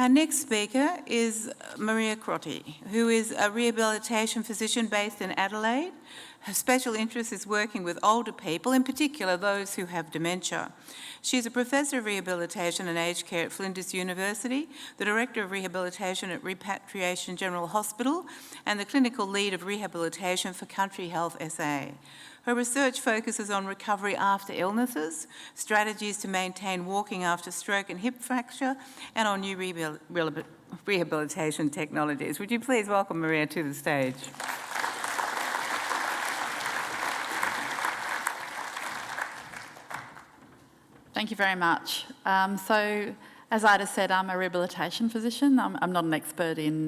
Our next speaker is Maria Crotty, who is a rehabilitation physician based in Adelaide. Her special interest is working with older people, in particular those who have dementia. She is a professor of rehabilitation and aged care at Flinders University, the director of rehabilitation at Repatriation General Hospital, and the clinical lead of rehabilitation for Country Health SA. Her research focuses on recovery after illnesses, strategies to maintain walking after stroke and hip fracture, and on new rehabilitation technologies. Would you please welcome Maria to the stage? Thank you very much. So, as Ida said, I'm a rehabilitation physician. I'm not an expert in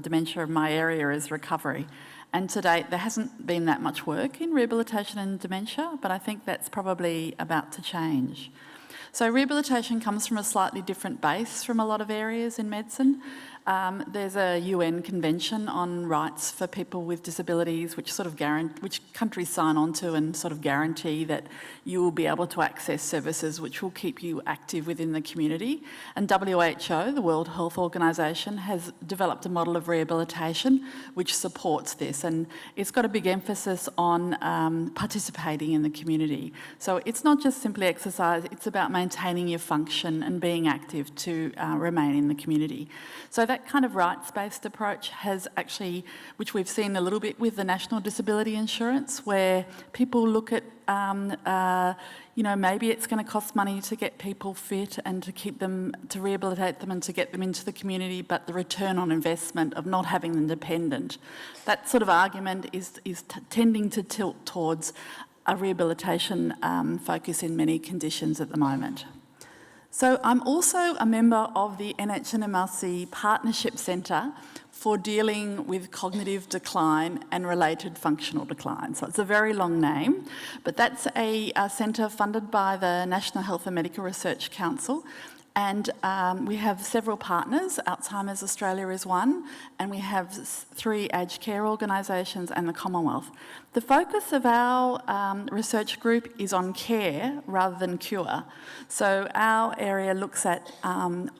dementia. My area is recovery. And to date, there hasn't been that much work in rehabilitation and dementia, but I think that's probably about to change. So rehabilitation comes from a slightly different base from a lot of areas in medicine. There's a UN convention on rights for people with disabilities, which countries sign on to and sort of guarantee that you will be able to access services which will keep you active within the community. And WHO, the World Health Organization, has developed a model of rehabilitation which supports this, and it's got a big emphasis on participating in the community. So it's not just simply exercise, it's about maintaining your function and being active to remain in the community. So that kind of rights-based approach has actually, which we've seen a little bit with the National Disability Insurance, where people look at, maybe it's going to cost money to get people fit and to keep them, to rehabilitate them and to get them into the community, but the return on investment of not having them dependent, that sort of argument is tending to tilt towards a rehabilitation focus in many conditions at the moment. So I'm also a member of the NHMRC Partnership Centre for dealing with cognitive decline and related functional decline. So it's a very long name, but that's a centre funded by the National Health and Medical Research Council. And we have several partners. Alzheimer's Australia is one, and we have 3 aged care organisations and the Commonwealth. The focus of our research group is on care rather than cure. So our area looks at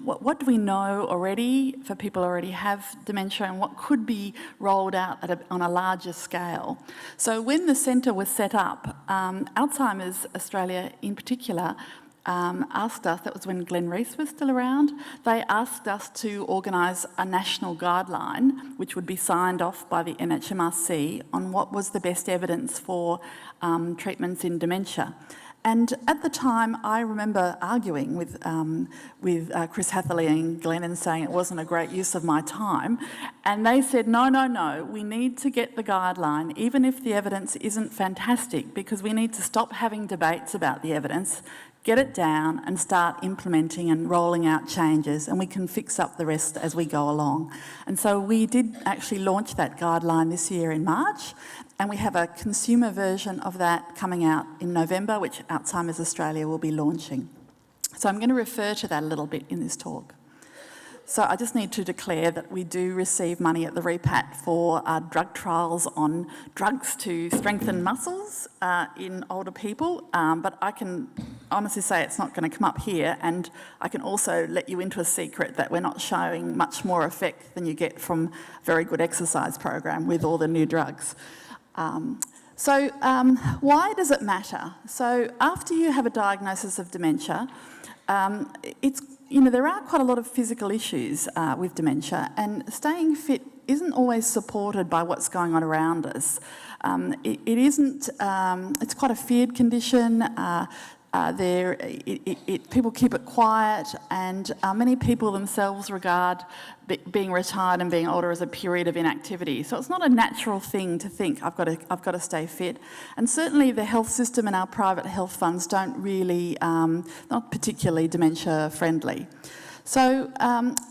what do we know already for people who already have dementia and what could be rolled out on a larger scale. So when the centre was set up, Alzheimer's Australia in particular asked us, that was when Glenn Rees was still around, they asked us to organise a national guideline which would be signed off by the NHMRC on what was the best evidence for treatments in dementia. And at the time, I remember arguing with Chris Hatherley and Glenn and saying it wasn't a great use of my time. And they said, no, we need to get the guideline, even if the evidence isn't fantastic, because we need to stop having debates about the evidence, get it down and start implementing and rolling out changes, and we can fix up the rest as we go along. And so we did actually launch that guideline this year in March, and we have a consumer version of that coming out in November, which Alzheimer's Australia will be launching. So I'm going to refer to that a little bit in this talk. So I just need to declare that we do receive money at the REPAT for drug trials on drugs to strengthen muscles in older people, but I can honestly say it's not going to come up here, and I can also let you into a secret that we're not showing much more effect than you get from a very good exercise program with all the new drugs. Why does it matter? So after you have a diagnosis of dementia, there are quite a lot of physical issues with dementia, and staying fit isn't always supported by what's going on around us. It's quite a feared condition. People keep it quiet, and many people themselves regard being retired and being older as a period of inactivity. So it's not a natural thing to think, I've got to stay fit. And certainly the health system and our private health funds don't really, not particularly dementia friendly. So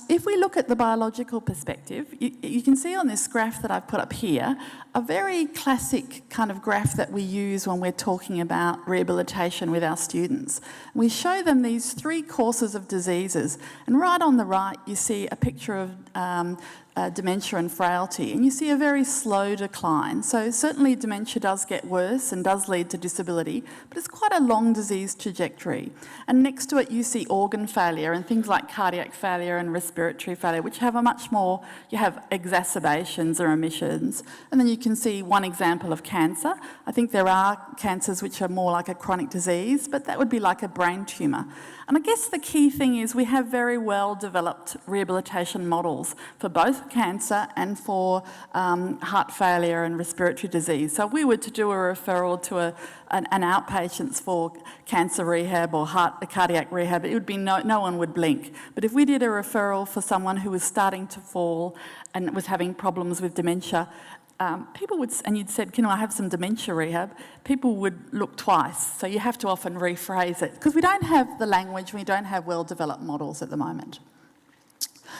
if we look at the biological perspective, you can see on this graph that I've put up here, a very classic kind of graph that we use when we're talking about rehabilitation with our students. We show them these 3 courses of diseases, and right on the right you see a picture of dementia and frailty, and you see a very slow decline. So certainly dementia does get worse and does lead to disability, but it's quite a long disease trajectory. And next to it you see organ failure and things like cardiac failure and respiratory failure, which have a much more, you have exacerbations or remissions. And then you can see one example of cancer. I think there are cancers which are more like a chronic disease, but that would be like a brain tumour. And I guess the key thing is we have very well developed rehabilitation models for both cancer and for heart failure and respiratory disease. So if we were to do a referral to an outpatients for cancer rehab or cardiac rehab, it would be no one would blink. But if we did a referral for someone who was starting to fall and was having problems with dementia, people would, and you'd said, can I have some dementia rehab? People would look twice. So you have to often rephrase it because we don't have the language, we don't have well-developed models at the moment.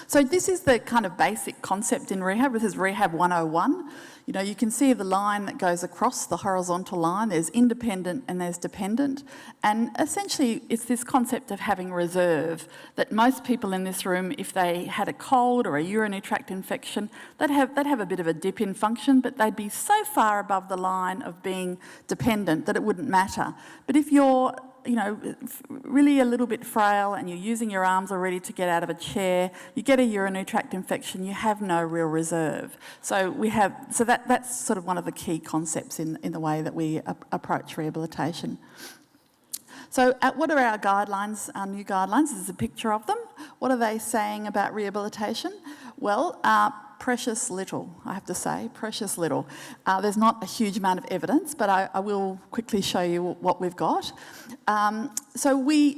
So this is the kind of basic concept in rehab. This is Rehab 101. You know, you can see the line that goes across the horizontal line. There's independent and there's dependent. And essentially, it's this concept of having reserve, that most people in this room, if they had a cold or a urinary tract infection, they'd have a bit of a dip in function, but they'd be so far above the line of being dependent that it wouldn't matter. But if you're really a little bit frail and you're using your arms already to get out of a chair, you get a urinary tract infection, you have no real reserve. So that's sort of one of the key concepts in the way that we approach rehabilitation. So what are our guidelines, our new guidelines? This is a picture of them. What are they saying about rehabilitation? Well, precious little, I have to say, precious little. There's not a huge amount of evidence, but I will quickly show you what we've got. So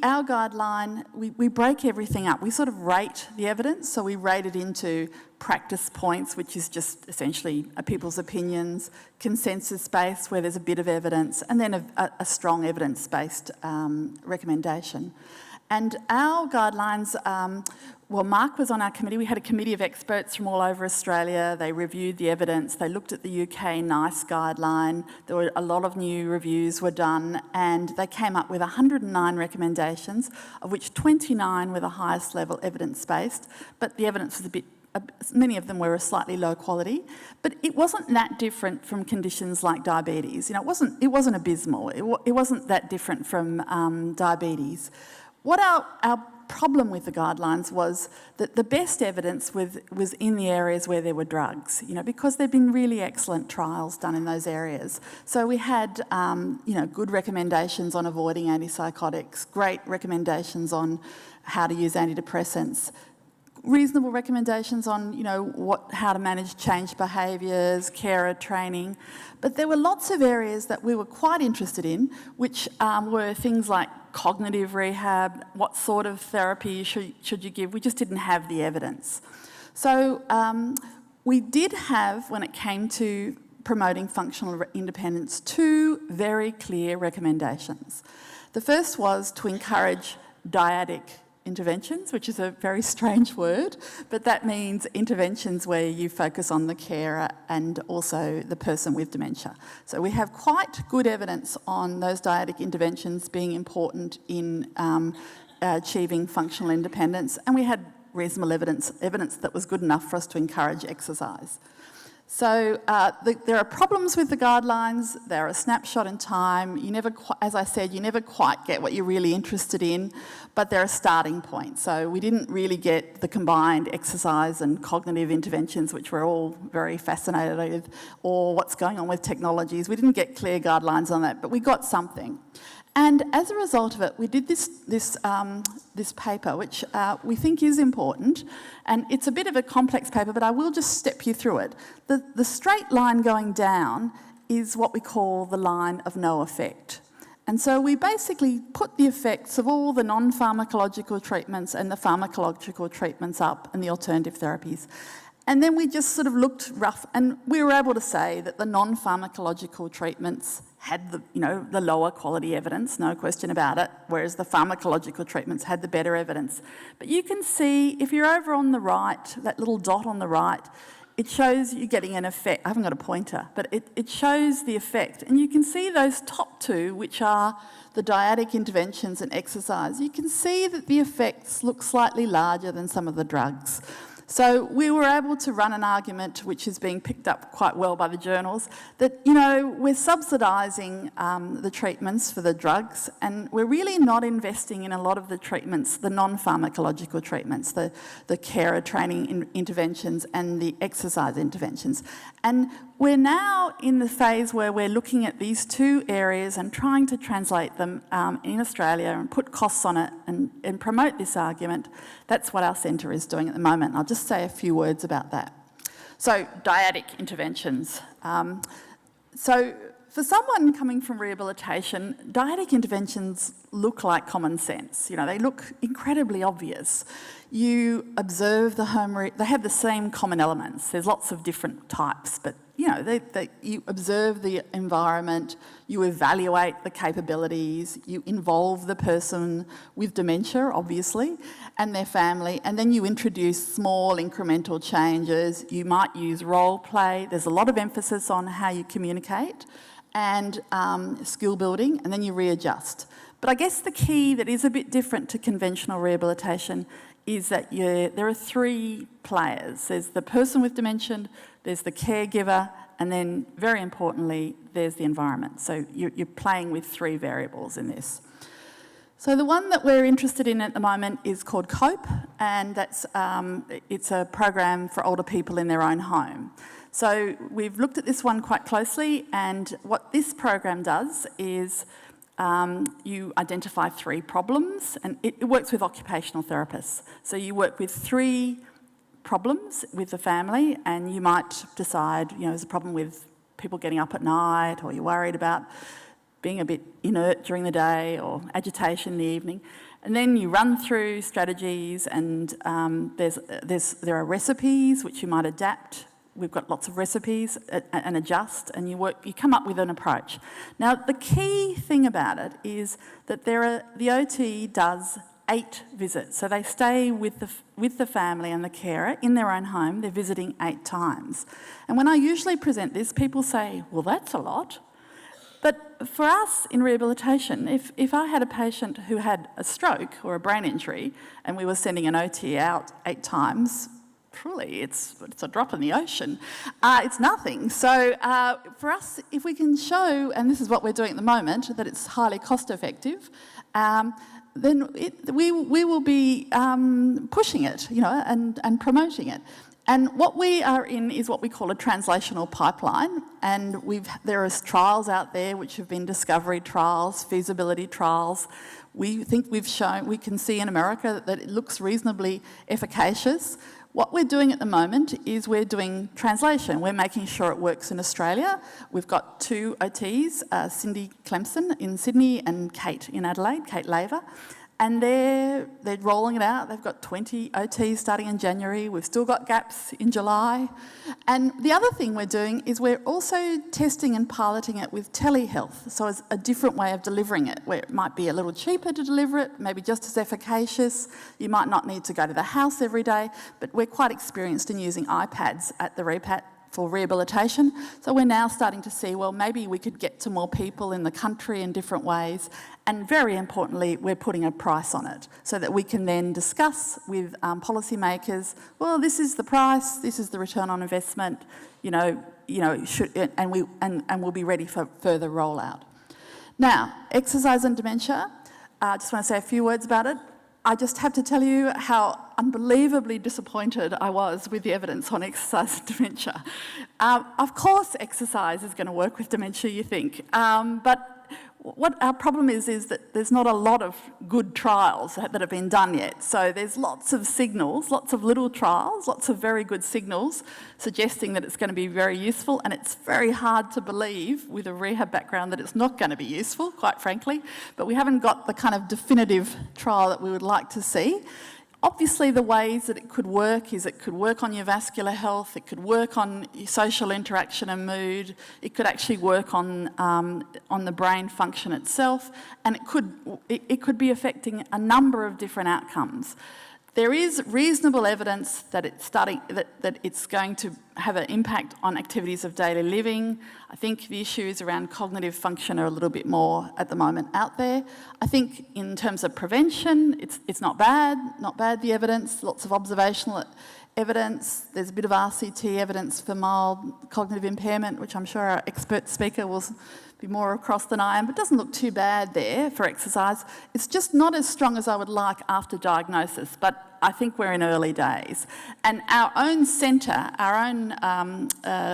our guideline, we break everything up. We sort of rate the evidence, so we rate it into practice points, which is just essentially people's opinions, consensus-based, where there's a bit of evidence, and then a strong evidence-based recommendation. And our guidelines, well, Mark was on our committee. We had a committee of experts from all over Australia. They reviewed the evidence. They looked at the UK NICE guideline. There were a lot of new reviews were done, and they came up with 109 recommendations, of which 29 were the highest level evidence-based, but the evidence was many of them were slightly low quality, but it wasn't that different from conditions like diabetes. You know, it wasn't abysmal. It wasn't that different from diabetes. What our problem with the guidelines was that the best evidence was in the areas where there were drugs, because there'd been really excellent trials done in those areas. So we had, good recommendations on avoiding antipsychotics, great recommendations on how to use antidepressants, reasonable recommendations on, how to manage changed behaviours, carer training. But there were lots of areas that we were quite interested in, which were things like cognitive rehab, what sort of therapy should you give. We just didn't have the evidence. So we did have, when it came to promoting functional independence, two very clear recommendations. The first was to encourage dyadic interventions, which is a very strange word, but that means interventions where you focus on the carer and also the person with dementia. So we have quite good evidence on those dyadic interventions being important in achieving functional independence, and we had reasonable evidence that was good enough for us to encourage exercise. So there are problems with the guidelines. They're a snapshot in time. As I said, you never quite get what you're really interested in, but they're a starting point. So we didn't really get the combined exercise and cognitive interventions, which we're all very fascinated with, or what's going on with technologies. We didn't get clear guidelines on that, but we got something. And as a result of it, we did this paper, which we think is important, and it's a bit of a complex paper, but I will just step you through it. The straight line going down is what we call the line of no effect. And so we basically put the effects of all the non-pharmacological treatments and the pharmacological treatments up and the alternative therapies. And then we just sort of looked rough, and we were able to say that the non-pharmacological treatments had the lower quality evidence, no question about it, whereas the pharmacological treatments had the better evidence. But you can see, if you're over on the right, that little dot on the right, it shows you're getting an effect. I haven't got a pointer, but it shows the effect. And you can see those top two, which are the dyadic interventions and exercise. You can see that the effects look slightly larger than some of the drugs. So we were able to run an argument, which is being picked up quite well by the journals, that, you know, we're subsidising the treatments for the drugs, and we're really not investing in a lot of the treatments, the non-pharmacological treatments, the carer training interventions and the exercise interventions. And we're now in the phase where we're looking at these two areas and trying to translate them in Australia and put costs on it and promote this argument. That's what our centre is doing at the moment. I'll just say a few words about that. So, dyadic interventions. So for someone coming from rehabilitation, dyadic interventions look like common sense. You know, they look incredibly obvious. You observe the home, they have the same common elements. There's lots of different types, but you know, you observe the environment, you evaluate the capabilities, you involve the person with dementia, obviously, and their family, and then you introduce small incremental changes. You might use role play. There's a lot of emphasis on how you communicate and skill building, and then you readjust. But I guess the key that is a bit different to conventional rehabilitation is that there are three players. There's the person with dementia, there's the caregiver, and then, very importantly, there's the environment. So you're playing with three variables in this. So the one that we're interested in at the moment is called COPE, and it's a program for older people in their own home. So we've looked at this one quite closely, and what this program does is you identify three problems, and it works with occupational therapists. So you work with three problems with the family, and you might decide, you know, there's a problem with people getting up at night, or you're worried about being a bit inert during the day, or agitation in the evening. And then you run through strategies, and there are recipes which you might adapt. We've got lots of recipes and adjust, and you come up with an approach. Now, the key thing about it is that the OT does 8 visits. So they stay with the family and the carer in their own home. They're visiting 8 times. And when I usually present this, people say, well, that's a lot. But for us in rehabilitation, if I had a patient who had a stroke or a brain injury and we were sending an OT out 8 times, truly, it's a drop in the ocean. It's nothing. So for us, if we can show, and this is what we're doing at the moment, that it's highly cost effective, then we will be pushing it, you know, and promoting it. And what we are in is what we call a translational pipeline, and there are trials out there which have been discovery trials, feasibility trials. We think we can see in America that it looks reasonably efficacious. What we're doing at the moment is we're doing translation. We're making sure it works in Australia. We've got 2 OTs, Cindy Clemson in Sydney and Kate in Adelaide, Kate Laver. And they're rolling it out. They've got 20 OTs starting in January. We've still got gaps in July. And the other thing we're doing is we're also testing and piloting it with telehealth. So it's a different way of delivering it, where it might be a little cheaper to deliver it, maybe just as efficacious. You might not need to go to the house every day, but we're quite experienced in using iPads at the repat for rehabilitation. So we're now starting to see, well, maybe we could get to more people in the country in different ways. And very importantly, we're putting a price on it so that we can then discuss with policymakers, well, this is the price, this is the return on investment, and we'll be ready for further rollout. Now, exercise and dementia, I just want to say a few words about it. I just have to tell you how unbelievably disappointed I was with the evidence on exercise and dementia. Of course exercise is going to work with dementia, you think, but what our problem is that there's not a lot of good trials that have been done yet. So there's lots of signals, lots of little trials, lots of very good signals suggesting that it's going to be very useful, and it's very hard to believe with a rehab background that it's not going to be useful, quite frankly, but we haven't got the kind of definitive trial that we would like to see. Obviously, the ways that it could work is it could work on your vascular health, it could work on your social interaction and mood, it could actually work on the brain function itself, and it could be affecting a number of different outcomes. There is reasonable evidence that it's going to have an impact on activities of daily living. I think the issues around cognitive function are a little bit more at the moment out there. I think in terms of prevention, it's not bad, the evidence, lots of observational evidence. There's a bit of RCT evidence for mild cognitive impairment, which I'm sure our expert speaker will be more across than I am, but it doesn't look too bad there for exercise. It's just not as strong as I would like after diagnosis, but I think we're in early days. And our own centre, our own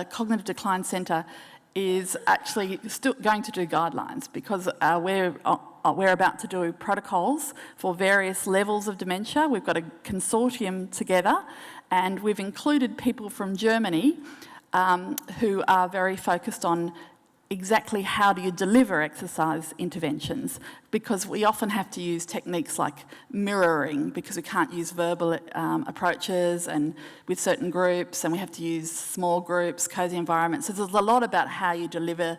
cognitive decline centre, is actually still going to do guidelines because we're about to do protocols for various levels of dementia. We've got a consortium together, and we've included people from Germany who are very focused on exactly how do you deliver exercise interventions, because we often have to use techniques like mirroring because we can't use verbal approaches and with certain groups, and we have to use small groups, cosy environments. So there's a lot about how you deliver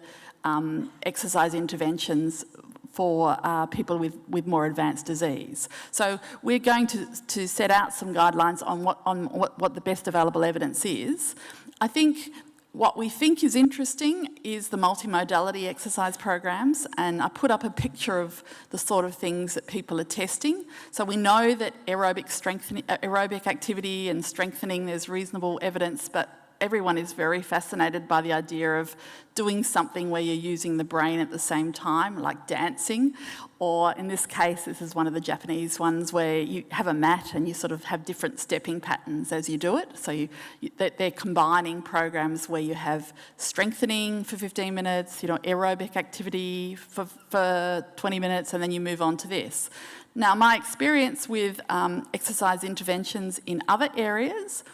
exercise interventions for people with more advanced disease. So we're going to set out some guidelines on what the best available evidence is. I think what we think is interesting is the multimodality exercise programs, and I put up a picture of the sort of things that people are testing. So we know that aerobic activity and strengthening, there's reasonable evidence, but everyone is very fascinated by the idea of doing something where you're using the brain at the same time, like dancing, or in this case, this is one of the Japanese ones where you have a mat and you sort of have different stepping patterns as you do it. So they're combining programs where you have strengthening for 15 minutes, aerobic activity for 20 minutes, and then you move on to this. Now, my experience with exercise interventions in other areas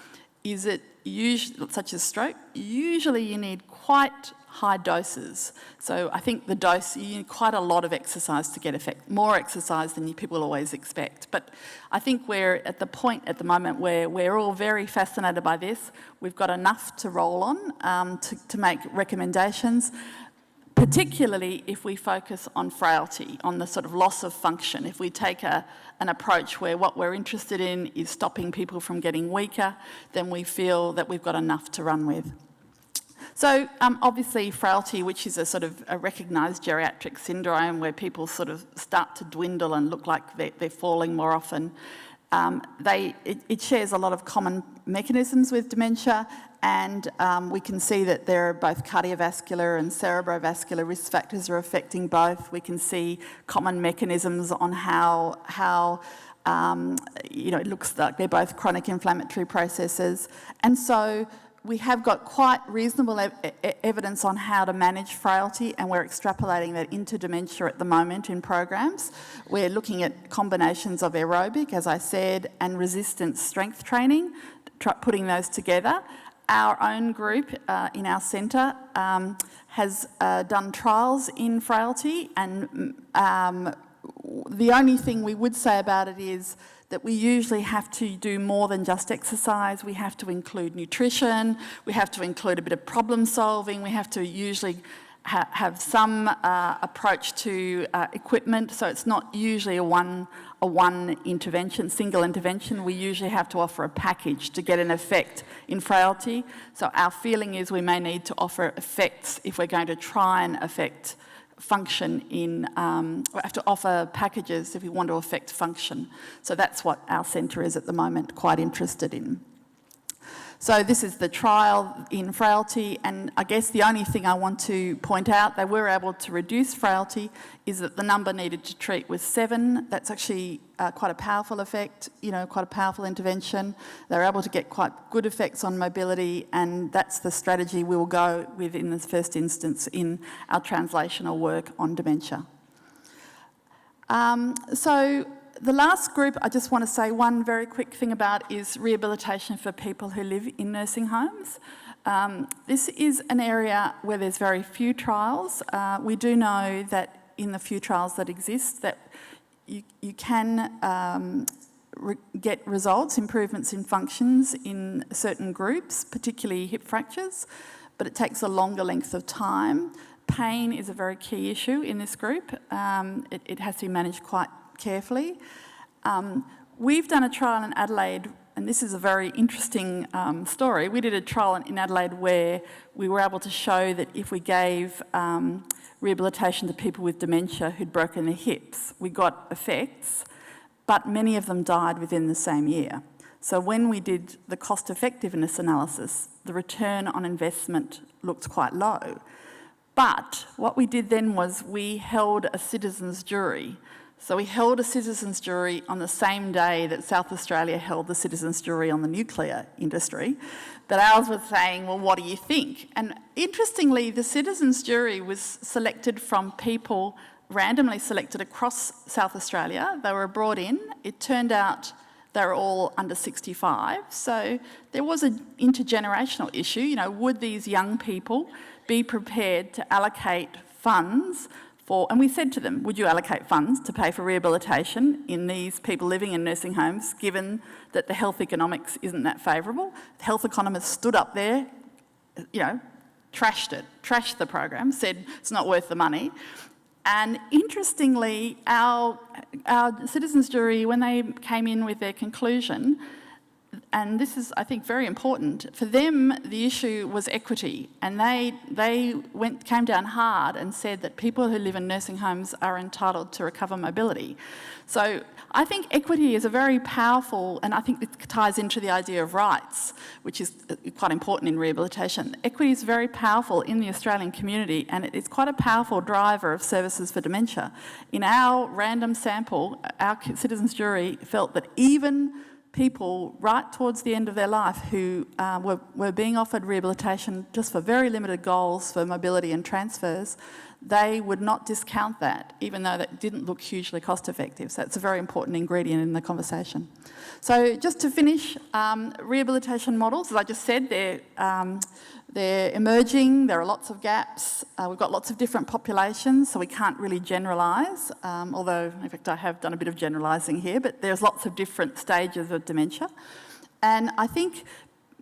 is that usually, such as stroke, usually you need quite high doses. So I think the dose, you need quite a lot of exercise to get effect, more exercise than people always expect. But I think we're at the point at the moment where we're all very fascinated by this. We've got enough to roll on to make recommendations, particularly if we focus on frailty, on the sort of loss of function. If we take an approach where what we're interested in is stopping people from getting weaker, then we feel that we've got enough to run with. So obviously frailty, which is a sort of a recognised geriatric syndrome where people sort of start to dwindle and look like they're falling more often, it shares a lot of common mechanisms with dementia, and we can see that there are both cardiovascular and cerebrovascular risk factors are affecting both. We can see common mechanisms on how it looks like they're both chronic inflammatory processes. And so we have got quite reasonable evidence on how to manage frailty, and we're extrapolating that into dementia at the moment in programs. We're looking at combinations of aerobic, as I said, and resistance strength training, putting those together. Our own group in our centre has done trials in frailty, and the only thing we would say about it is that we usually have to do more than just exercise. We have to include nutrition, we have to include a bit of problem solving, we have to usually have some approach to equipment, so it's not usually a one intervention, single intervention. We usually have to offer a package to get an effect in frailty. So our feeling is we may need to offer effects if we're going to try and affect function we have to offer packages if we want to affect function. So that's what our centre is at the moment quite interested in. So this is the trial in frailty, and I guess the only thing I want to point out, they were able to reduce frailty, is that the number needed to treat was 7. That's actually quite a powerful effect, quite a powerful intervention. They were able to get quite good effects on mobility, and that's the strategy we will go with in this first instance in our translational work on dementia. So the last group I just want to say one very quick thing about is rehabilitation for people who live in nursing homes. This is an area where there's very few trials. We do know that in the few trials that exist that you can get results, improvements in functions in certain groups, particularly hip fractures, but it takes a longer length of time. Pain is a very key issue in this group. It has to be managed quite carefully. We've done a trial in Adelaide, and this is a very interesting story. We did a trial in Adelaide where we were able to show that if we gave rehabilitation to people with dementia who'd broken their hips, we got effects, but many of them died within the same year. So when we did the cost effectiveness analysis, the return on investment looked quite low. But what we did then was we held a citizens' jury. So we held a citizens' jury on the same day that South Australia held the citizens' jury on the nuclear industry, that ours was saying, well, what do you think? And interestingly, the citizens' jury was selected from people randomly selected across South Australia. They were brought in. It turned out they were all under 65. So there was an intergenerational issue. You know, would these young people be prepared to allocate funds for, and we said to them, would you allocate funds to pay for rehabilitation in these people living in nursing homes, given that the health economics isn't that favourable? The health economists stood up there, you know, trashed the program, said it's not worth the money. And interestingly, our citizens' jury, when they came in with their conclusion, and this is, I think, very important, for them the issue was equity, and they came down hard and said that people who live in nursing homes are entitled to recover mobility. So I think equity is a very powerful, and I think it ties into the idea of rights, which is quite important in rehabilitation. Equity is very powerful in the Australian community, and it's quite a powerful driver of services for dementia. In our random sample, our citizens' jury felt that even people right towards the end of their life who were being offered rehabilitation just for very limited goals for mobility and transfers, they would not discount that, even though that didn't look hugely cost effective. So it's a very important ingredient in the conversation. So just to finish, rehabilitation models, as I just said, they're emerging, there are lots of gaps, we've got lots of different populations, so we can't really generalise, although in fact I have done a bit of generalising here, but there's lots of different stages of dementia. And I think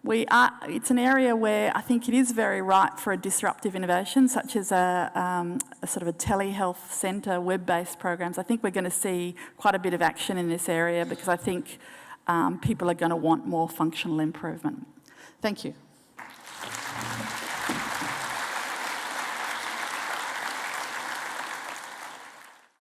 it's an area where I think it is very ripe for a disruptive innovation, such as a sort of a telehealth centre, web-based programs. I think we're going to see quite a bit of action in this area because I think people are going to want more functional improvement. Thank you.